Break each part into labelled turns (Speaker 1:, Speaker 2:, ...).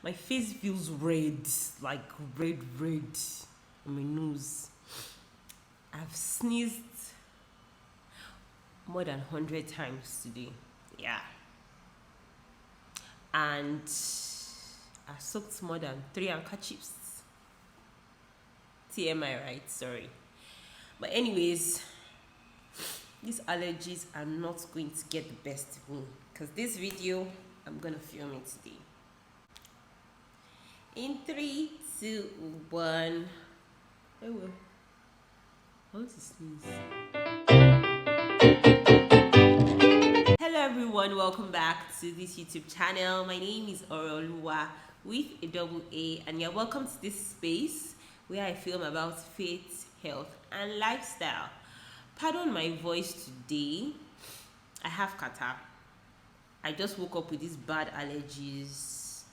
Speaker 1: My face feels red, like red on my nose. I've sneezed more than 100 times today. Yeah. And I soaked more than 3 handkerchiefs. TMI, right? Sorry. But anyways, these allergies are not going to get the best of me because this video, I'm gonna film it today. In 3, 2, 1. I will. I want to sneeze. Hello everyone, welcome back to this YouTube channel. My name is Oroluwa with a double A, and you're welcome to this space where I film about faith, health, and lifestyle. Pardon my voice today. I have catarrh. I just woke up with these bad allergies.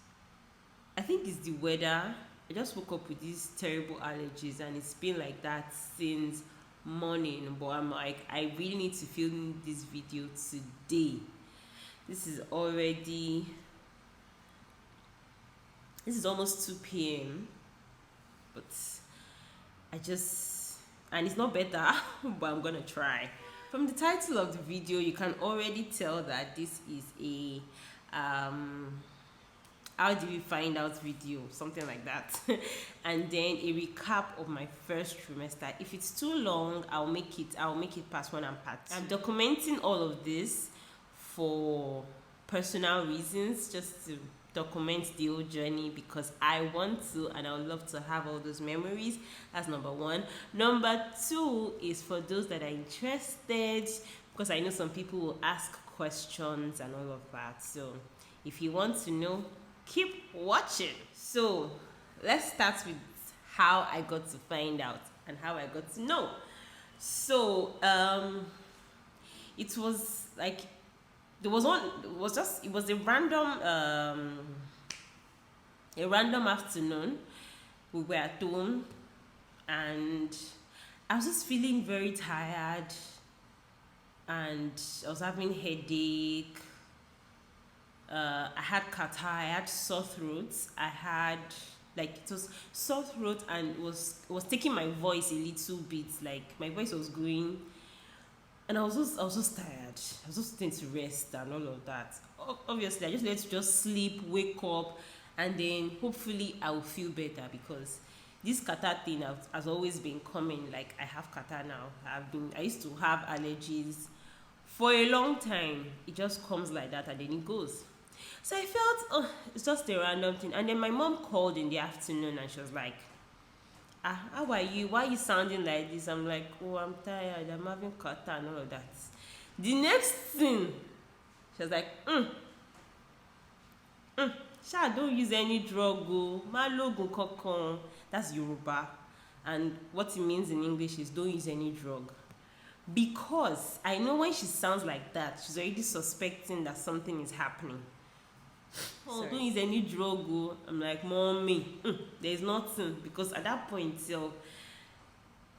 Speaker 1: I think it's the weather. I just woke up with these terrible allergies, and it's been like that since morning. But I'm like, I really need to film this video today. This is almost 2 p.m. But and it's not better, but I'm gonna try. From the title of the video, you can already tell that this is a how do we find out video, something like that. And then a recap of my first trimester. If it's too long, I'll make it part 1 and part 2. I'm documenting all of this for personal reasons, just to document the whole journey, because I want to, and I would love to have all those memories. That's number 1. Number 2 is for those that are interested, because I know some people will ask questions and all of that. So if you want to know, keep watching. So let's start with how I got to find out and how I got to know. So it was like it was a random afternoon. We were at home and I was just feeling very tired, and I was having headache. I had catarrh, I had sore throat, it was sore throat, and it was taking my voice a little bit, like my voice was going, and I was just tired. I was just trying to rest and all of that. Obviously, I just let to just sleep, wake up, and then hopefully I will feel better, because this catarrh thing has always been coming. Like, I have catarrh now. I used to have allergies for a long time. It just comes like that and then it goes. So I felt, it's just a random thing. And then my mom called in the afternoon and she was like, how are you? Why are you sounding like this? I'm like, oh, I'm tired. I'm having catarrh and all of that. The next thing, she was like, Sha, don't use any drug. Ma logo kokon. That's Yoruba. And what it means in English is don't use any drug. Because I know when she sounds like that, she's already suspecting that something is happening. Don't use any drug. I'm like, mommy, there's nothing. Because at that point,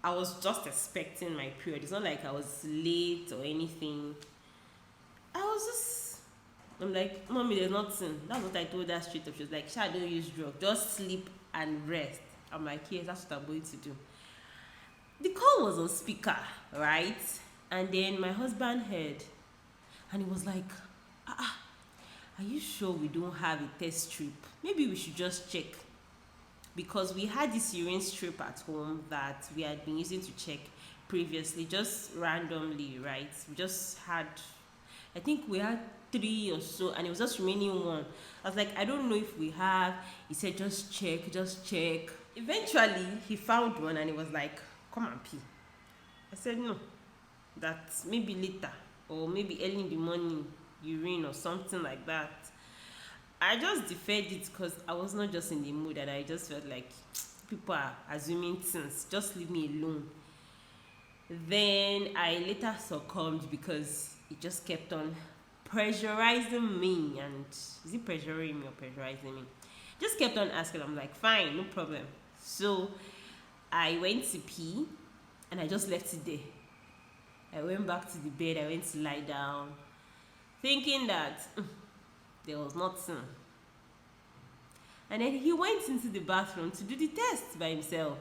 Speaker 1: I was just expecting my period. It's not like I was late or anything. I'm like, mommy, there's nothing. That's what I told her straight up. She was like, Sha, don't use drug. Just sleep and rest. I'm like, yes, that's what I'm going to do. The call was on speaker, right? And then my husband heard, and he was like, are you sure we don't have a test strip? Maybe we should just check. Because we had this urine strip at home that we had been using to check previously, just randomly, right? We just had, I think we had 3 or so, and it was just remaining 1. I was like, I don't know if we have. He said, just check. Eventually, he found one, and he was like, come and pee. I said, no, that's maybe later, or maybe early in the morning, urine or something like that. I just deferred it because I was not just in the mood, and I just felt like people are assuming things. Just leave me alone. Then I later succumbed because it just kept on pressurizing me. And is it pressuring me or pressurizing me? Just kept on asking. I'm like, fine, no problem. So I went to pee and I just left it there. I went back to the bed. I went to lie down, thinking that There was nothing. And then he went into the bathroom to do the test by himself.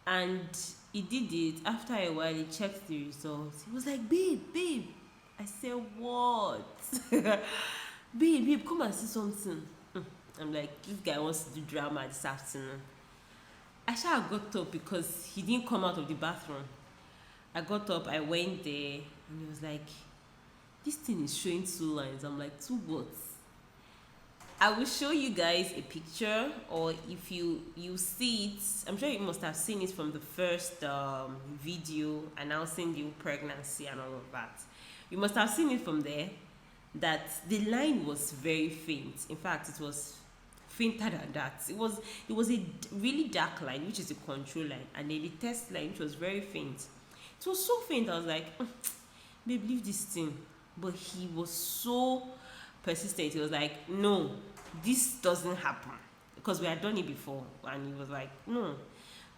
Speaker 1: And he did it. After a while, he checked the results. He was like, babe. I said, what? babe, come and see something. I'm like, this guy wants to do drama this afternoon. I shall got up because he didn't come out of the bathroom. I got up, I went there, and he was like, this thing is showing 2 lines. I'm like, 2 what? I will show you guys a picture, or if you see it, I'm sure you must have seen it from the first video announcing the pregnancy and all of that. You must have seen it from there, that the line was very faint. In fact, it was fainter than that. It was a really dark line, which is the control line, and then the test line, which was very faint. It was so faint, I was like, babe, leave this thing. But he was so persistent. He was like, no, this doesn't happen, because we had done it before. And he was like, no,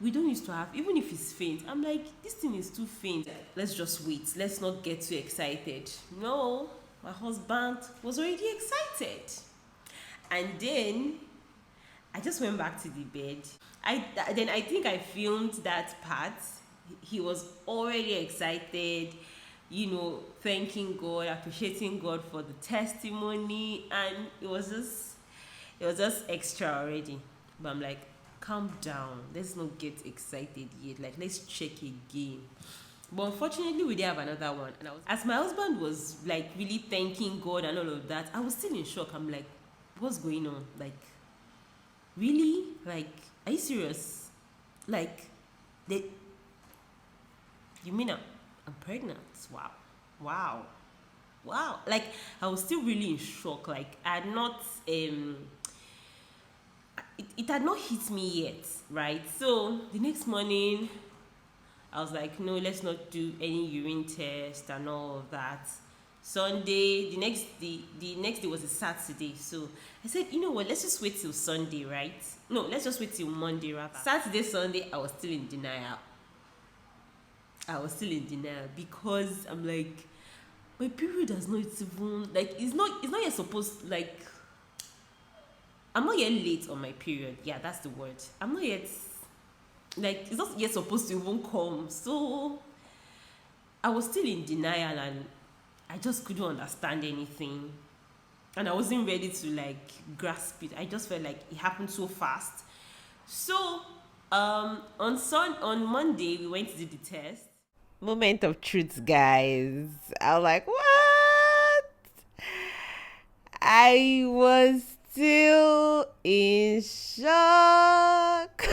Speaker 1: we don't used to have, even if it's faint. I'm like, this thing is too faint, let's just wait, let's not get too excited. No, my husband was already excited. And then I just went back to the bed. I think I filmed that part. He was already excited, thanking God, appreciating God for the testimony, and it was just extra already. But I'm like, calm down, let's not get excited yet, like, let's check again. But unfortunately, we didn't have another one. And as my husband was like really thanking God and all of that, I was still in shock. I'm like, what's going on? Like, really? Like, are you serious? Like, you mean I'm pregnant? Wow. Like, I was still really in shock. Like, I had not it had not hit me yet, right? So the next morning, I was like, no, let's not do any urine test and all of that. Sunday, the next day was a Saturday. So I said, you know what, let's just wait till Sunday, right? No, let's just wait till Monday rather. Saturday, Sunday, I was still in denial. Because I'm like, my period has not even, like, it's not yet supposed, like, I'm not yet late on my period. Yeah, that's the word. I'm not yet, like, it's not yet supposed to even come. So I was still in denial, and I just couldn't understand anything. And I wasn't ready to, like, grasp it. I just felt like it happened so fast. So on Monday, we went to do the test. Moment of truth, guys. I was like, what? I was still in shock.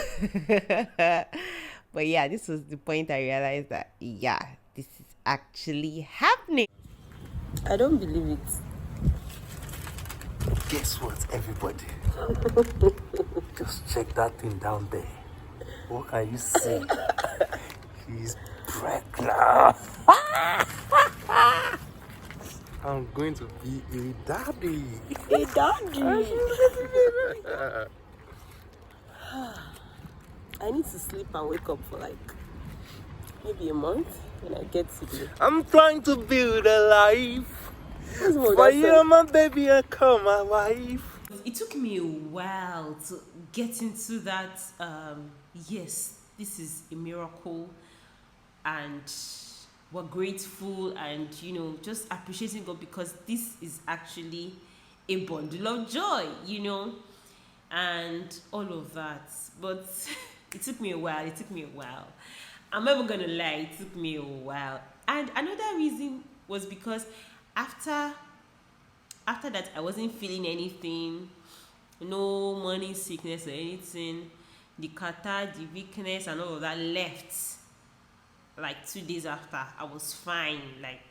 Speaker 1: But yeah, this was the point I realized that, yeah, this is actually happening. I don't believe it.
Speaker 2: Guess what, everybody? Just check that thing down there. What can you see? She's pregnant. I'm going to be a daddy.
Speaker 1: A daddy. I need to sleep and wake up for like maybe a month when I get to the...
Speaker 2: I'm trying to build a life. For you, my baby, I call my wife.
Speaker 1: It took me a while to get into that, yes, this is a miracle, and we're grateful, and, just appreciating God, because this is actually a bundle of joy, and all of that. But it took me a while. I'm never gonna lie, it took me a while. And another reason was because after that, I wasn't feeling anything, no morning sickness or anything. The catarrh, the weakness and all of that left like 2 days after. I was fine, like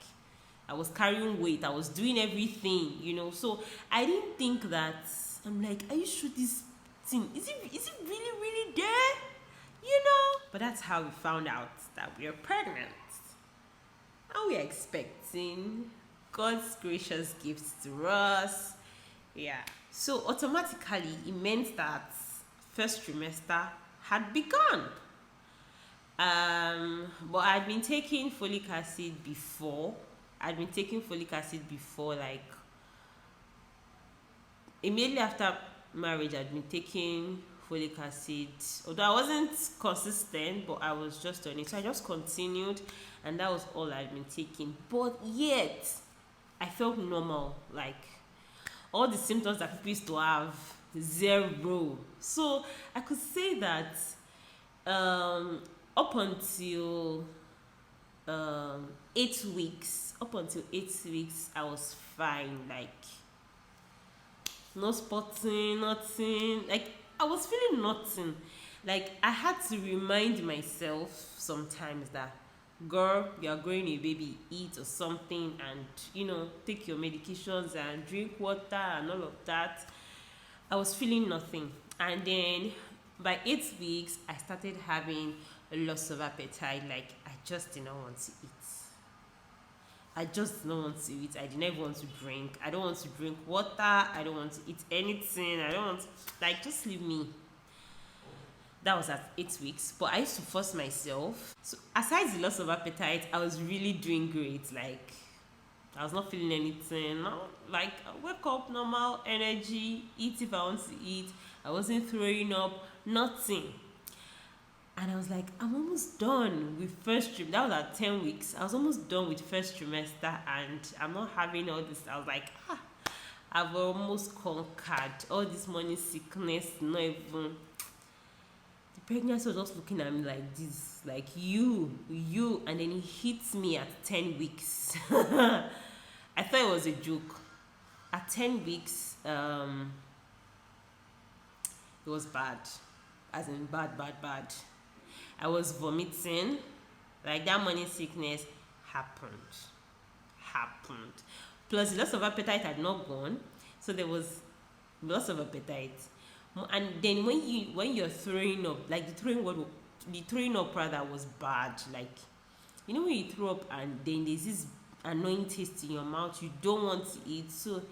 Speaker 1: I was carrying weight, I was doing everything, so I didn't think that. I'm like, are you sure this thing, is it really there? But that's how we found out that we are pregnant. And we are expecting God's gracious gifts to us. Yeah. So automatically it meant that first trimester had begun. But I'd been taking folic acid before. Like Immediately after marriage, I'd been taking folic acid. Although I wasn't consistent, but I was just on it. So I just continued, and that was all I'd been taking. But yet, I felt normal. Like all the symptoms that people used to have, zero. So I could say that up until 8 weeks, I was fine. Like no spotting, nothing. Like I was feeling nothing. Like I had to remind myself sometimes that, girl, you are growing a baby, eat or something, and take your medications and drink water and all of that. I was feeling nothing, and then by 8 weeks, I started having a loss of appetite. Like I just did not want to eat. I just don't want to eat. I did not want to drink. I don't want to drink water. I don't want to eat anything. I don't want to, like, just leave me. That was at 8 weeks. But I used to force myself. So aside the loss of appetite, I was really doing great. Like I was not feeling anything. No, like I wake up, normal energy, eat if I want to eat. I wasn't throwing up, nothing. And I was like, I'm almost done with first trimester. That was at 10 weeks. I was almost done with first trimester, and I'm not having all this. I was like, I've almost conquered all this morning sickness. Not even. The pregnancy was just looking at me like this, like you. And then it hits me at 10 weeks. I thought it was a joke. At 10 weeks, it was bad. As in bad. I was vomiting. Like that morning sickness happened. Plus the loss of appetite had not gone. So there was loss of appetite. And then when you're throwing up, like the throwing up rather was bad. Like when you throw up and then there's this annoying taste in your mouth, you don't want to eat. So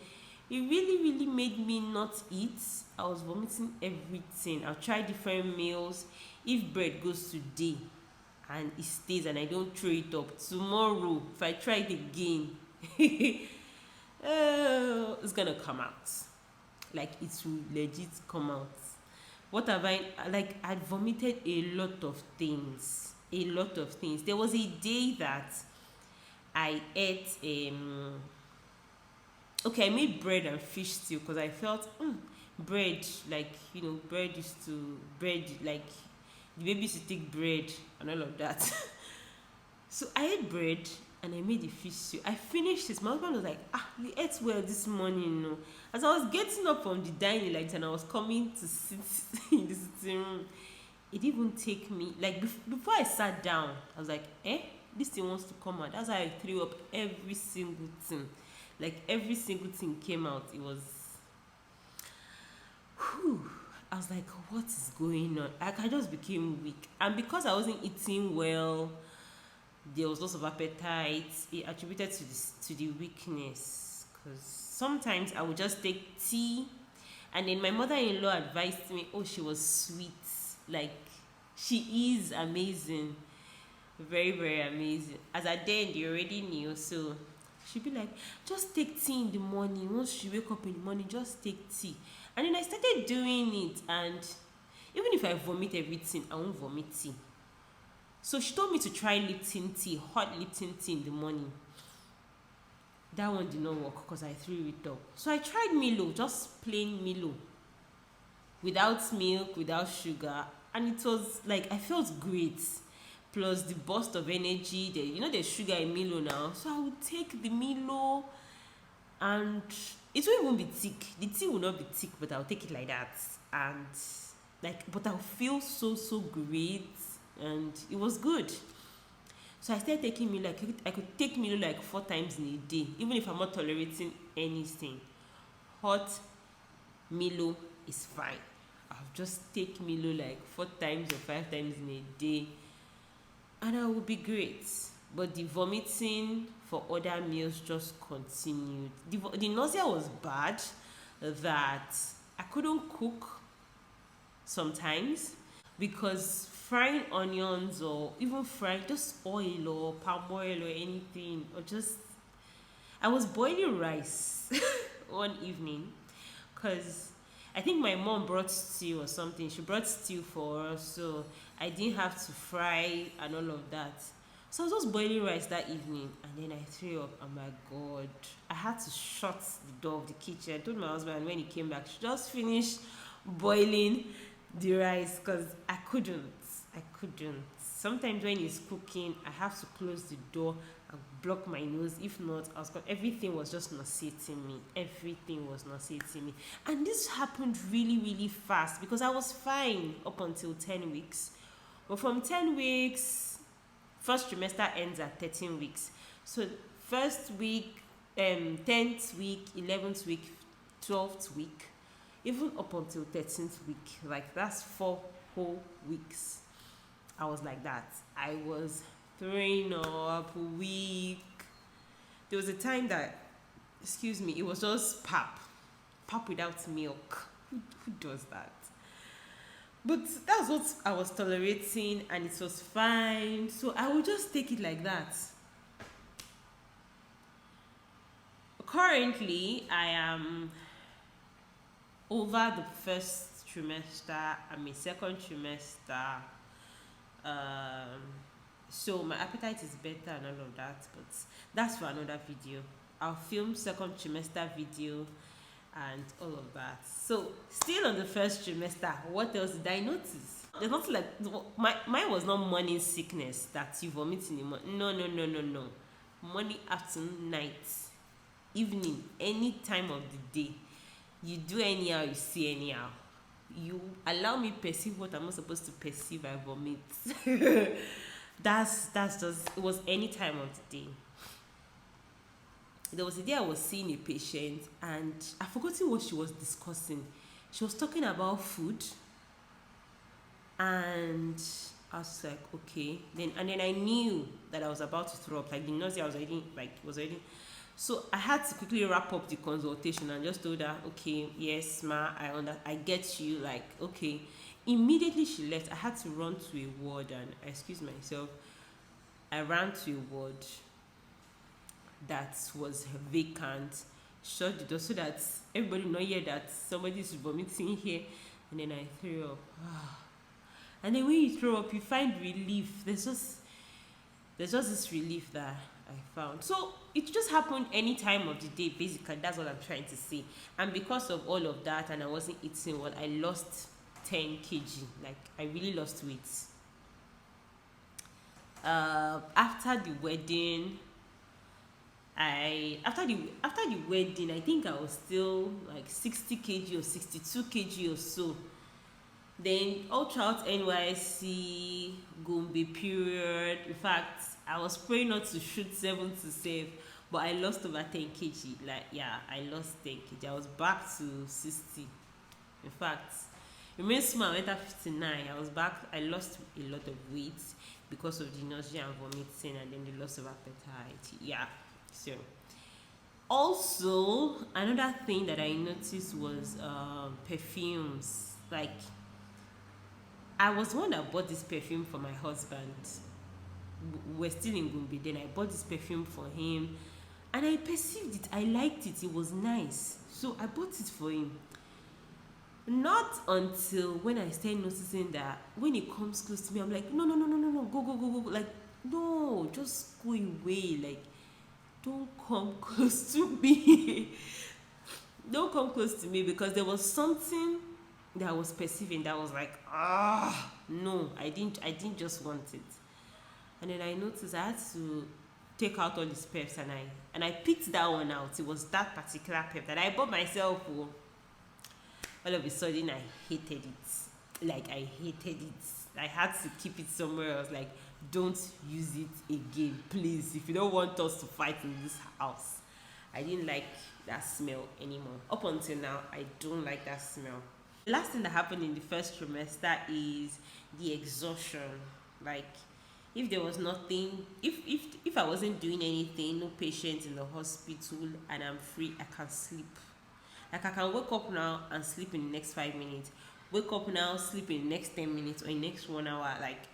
Speaker 1: it really made me not eat. I was vomiting everything. I'll try different meals. If bread goes today and it stays and I don't throw it up, tomorrow if I try it again, it's gonna come out. Like it will legit come out. What have I like? I vomited a lot of things. There was a day that I ate I made bread and fish stew because I felt bread, like bread like the baby used to take bread and all of that. So I ate bread and I made the fish stew. I finished it. My husband was like, we ate well this morning, no. As I was getting up from the dining light and I was coming to sit in the sitting room, it didn't even take me, like before I sat down, I was like, this thing wants to come out. That's how I threw up every single thing. Like every single thing came out. It was, I was like, what is going on? Like I just became weak. And because I wasn't eating well, there was loss of appetite. It attributed to the weakness. Because sometimes I would just take tea. And then my mother-in-law advised me, she was sweet. Like, she is amazing. Very, very amazing. As at then, they already knew. So she'd be like, just take tea in the morning. Once you wake up in the morning, just take tea. And then I started doing it. And even if I vomit everything, I won't vomit tea. So she told me to try Lipton tea, hot Lipton tea in the morning. That one did not work because I threw it up. So I tried Milo, just plain Milo. Without milk, without sugar. And it was like, I felt great. Plus the burst of energy. There's sugar in Milo now. So I would take the Milo and it won't even be thick. The tea will not be thick, but I'll take it like that. And but I'll feel so great. And it was good. So I started taking Milo. I could take Milo like 4 times in a day, even if I'm not tolerating anything. Hot Milo is fine. I'll just take Milo like 4 times or 5 times in a day, and I will be great. But the vomiting for other meals just continued. The nausea was bad, that I couldn't cook sometimes because frying onions or even frying just oil or palm oil or anything, or just I was boiling rice one evening because I think my mom brought stew or something. She brought stew for us, so I didn't have to fry and all of that. So I was just boiling rice that evening, and then I threw up. Oh my god! I had to shut the door of the kitchen. I told my husband when he came back, she just finished boiling the rice because I couldn't. I couldn't. Sometimes when he's cooking, I have to close the door and block my nose. If not, everything was just nauseating me. Everything was nauseating me. And this happened really, really fast because I was fine up until 10 weeks. But from 10 weeks, first trimester ends at 13 weeks. So first week, 10th week, 11th week, 12th week, even up until 13th week, like that's 4 whole weeks. I was like that. I was throwing up, weak. There was a time that, excuse me, it was just pap without milk. Who does that? But that's what I was tolerating, and it was fine. So I would just take it like that. Currently, I am over the first trimester. I'm in second trimester. So my appetite is better and all of that, but that's for another video. I'll film second trimester video and all of that. So still on the first trimester, what else did I notice? There's nothing like mine was not morning sickness that you vomit in the morning. No. Morning, afternoon, night, evening, any time of the day. You do anyhow, you see anyhow. You allow me perceive what I'm not supposed to perceive, I vomit. that's just, it was any time of the day. There was a day I was seeing a patient and I forgot what she was discussing. She was talking about food, and I was like, okay. Then I knew that I was about to throw up. Like the nausea was already. So I had to quickly wrap up the consultation and just told her, okay, yes, ma, I get you. Like, okay. Immediately she left, I had to run to a ward and excuse myself. I ran to a ward that was vacant, shut the door so that everybody not hear that somebody's vomiting here, and then I threw up. And then when you throw up, you find relief. There's just this relief that I found. So it just happened any time of the day, basically. That's what I'm trying to say. And because of all of that, and I wasn't eating well, I lost 10 kg. Like, I really lost weight. After the wedding, I think I was still like 60 kg or 62 kg or so. Then all throughout NYC, Gombe period, in fact, I was praying not to shoot 7 to save, but I lost over 10 kg. Like, yeah, I lost 10 kg. I was back to 60. In fact, remain small, I went at 59. I was back. I lost a lot of weight because of the nausea and vomiting, and then the loss of appetite. Yeah. So, also another thing that I noticed was perfumes. Like, I was the one that bought this perfume for my husband. We're still in Gombe. Then I bought this perfume for him, and I perceived it. I liked it. It was nice, so I bought it for him. Not until when I started noticing that when he comes close to me, I'm like, no, go. Like, no, just go away. Like, don't come close to me. Don't come close to me, because there was something that I was perceiving that was like, no, I didn't just want it. And then I noticed I had to take out all these peps, and I picked that one out. It was that particular pep that I bought myself. All of a sudden I hated it. Like, I hated it. I had to keep it somewhere else. Like, don't use it again, please. If you don't want us to fight in this house. I didn't like that smell anymore. Up until now, I don't like that smell. The last thing that happened in the first trimester is the exhaustion. Like, if there was nothing, if I wasn't doing anything, no patients in the hospital, and I'm free, I can sleep. Like, I can wake up now and sleep in the next 5 minutes. Wake up now, sleep in the next 10 minutes or in the next 1 hour. Like,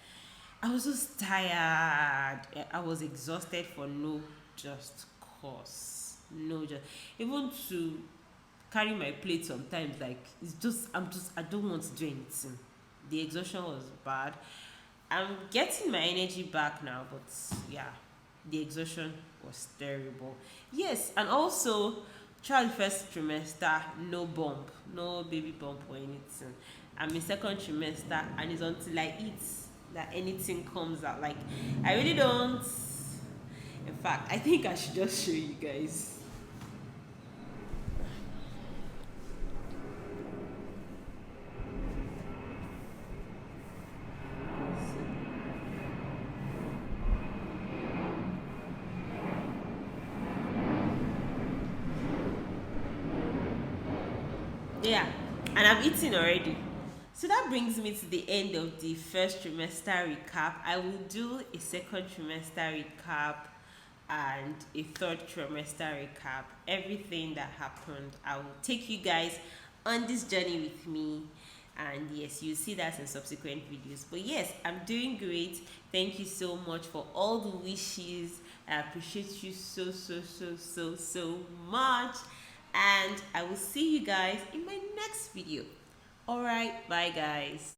Speaker 1: I was just tired. I was exhausted for no just cause. Even to carry my plate sometimes, like I don't want to do anything. The exhaustion was bad. I'm getting my energy back now, but yeah, the exhaustion was terrible. Yes, and also throughout the first trimester, no bump, no baby bump or anything. I'm in second trimester, and it's until I eat that anything comes out. Like, I really don't. In fact, I think I should just show you guys. Yeah, and I'm eating already. So that brings me to the end of the first trimester recap. I will do a second trimester recap and a third trimester recap. Everything that happened. I will take you guys on this journey with me. And yes, you'll see that in subsequent videos. But yes, I'm doing great. Thank you so much for all the wishes. I appreciate you so much. And I will see you guys in my next video. Alright, bye guys.